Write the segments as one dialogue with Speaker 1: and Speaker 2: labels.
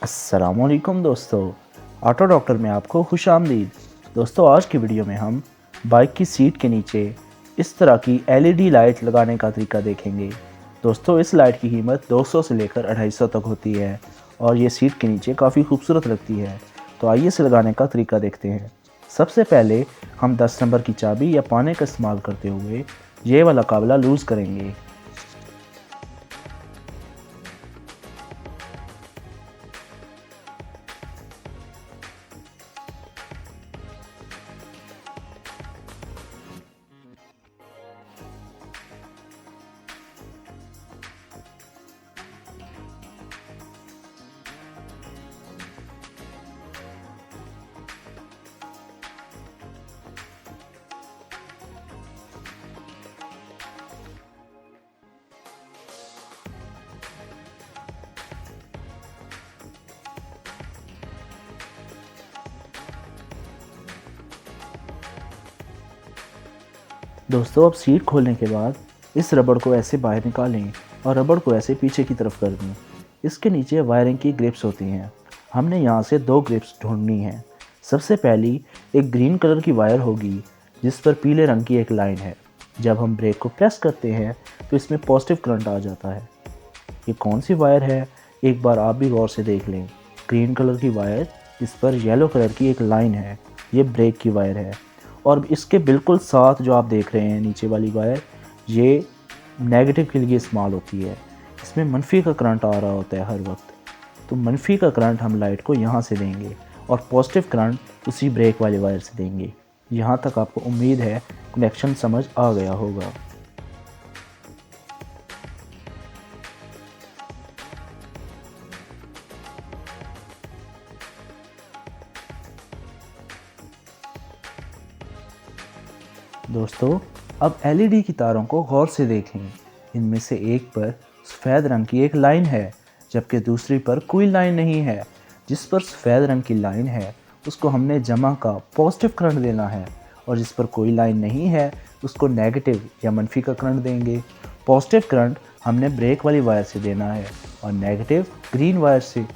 Speaker 1: अस्सलामुअलैकुम दोस्तों, auto doctor में आपको खुश आमदीद। दोस्तों, आज की वीडियो में हम बाइक की सीट के नीचे इस तरह की एलईडी लाइट लगाने का तरीका देखेंगे। दोस्तों, इस लाइट की कीमत 200 से लेकर 250 तक होती है और ये सीट के नीचे काफ़ी खूबसूरत लगती है। तो आइए इसे लगाने का तरीका देखते हैं। सबसे पहले हम 10 नंबर की चाबी या पाने का इस्तेमाल करते हुए ये वाला काबला लूज़ करेंगे। दोस्तों, अब सीट खोलने के बाद इस रबड़ को ऐसे बाहर निकालें और रबड़ को ऐसे पीछे की तरफ कर दें। इसके नीचे वायरिंग की ग्रिप्स होती हैं। हमने यहाँ से 2 ग्रिप्स ढूंढनी है। सबसे पहली एक ग्रीन कलर की वायर होगी जिस पर पीले रंग की एक लाइन है। जब हम ब्रेक को प्रेस करते हैं तो इसमें पॉजिटिव करंट आ जाता है। ये कौन सी वायर है, एक बार आप भी गौर से देख लें। ग्रीन कलर की वायर जिस पर येलो कलर की एक लाइन है, ये ब्रेक की वायर है। और इसके बिल्कुल साथ जो आप देख रहे हैं नीचे वाली वायर, ये नेगेटिव के लिए इस्तेमाल होती है। इसमें मनफी का करंट आ रहा होता है हर वक्त। तो मनफी का करंट हम लाइट को यहाँ से देंगे और पॉजिटिव करंट उसी ब्रेक वाली वायर से देंगे। यहाँ तक आपको उम्मीद है कनेक्शन समझ आ गया होगा। दोस्तों, अब एलईडी की तारों को गौर से देखें। इनमें से एक पर सफ़ेद रंग की एक लाइन है जबकि दूसरी पर कोई लाइन नहीं है। जिस पर सफ़ेद रंग की लाइन है उसको हमने जमा का पॉजिटिव करंट देना है और जिस पर कोई लाइन नहीं है उसको नेगेटिव या मनफी का करंट देंगे। पॉजिटिव करंट हमने ब्रेक वाली वायर से देना है और नेगेटिव ग्रीन वायर से।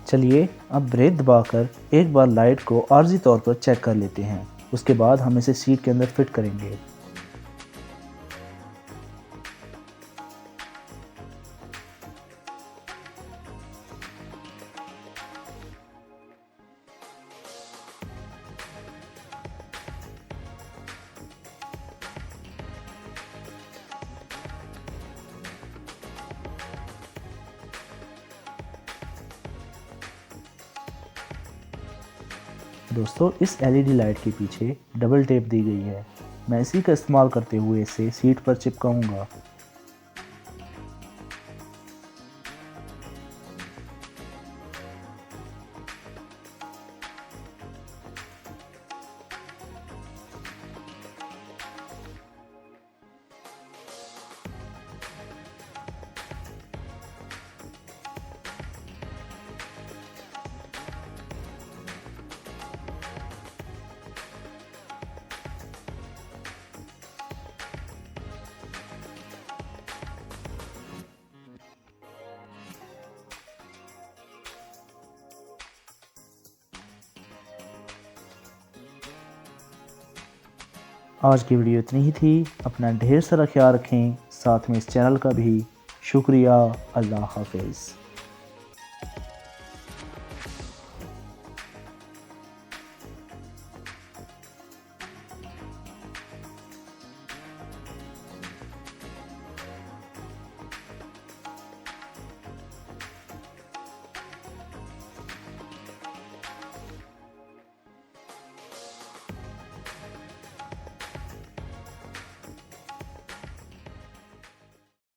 Speaker 1: चलिए अब ब्रेक दबाकर एक बार लाइट को आर्जी तौर पर चेक कर लेते हैं। उसके बाद हम इसे सीट के अंदर फिट करेंगे। दोस्तों, इस एलईडी लाइट के पीछे डबल टेप दी गई है। मैं इसी का इस्तेमाल करते हुए इसे सीट पर चिपकाऊंगा। आज की वीडियो इतनी ही थी। अपना ढेर सारा ख्याल रखें, साथ में इस चैनल का भी। शुक्रिया। अल्लाह हाफिज़।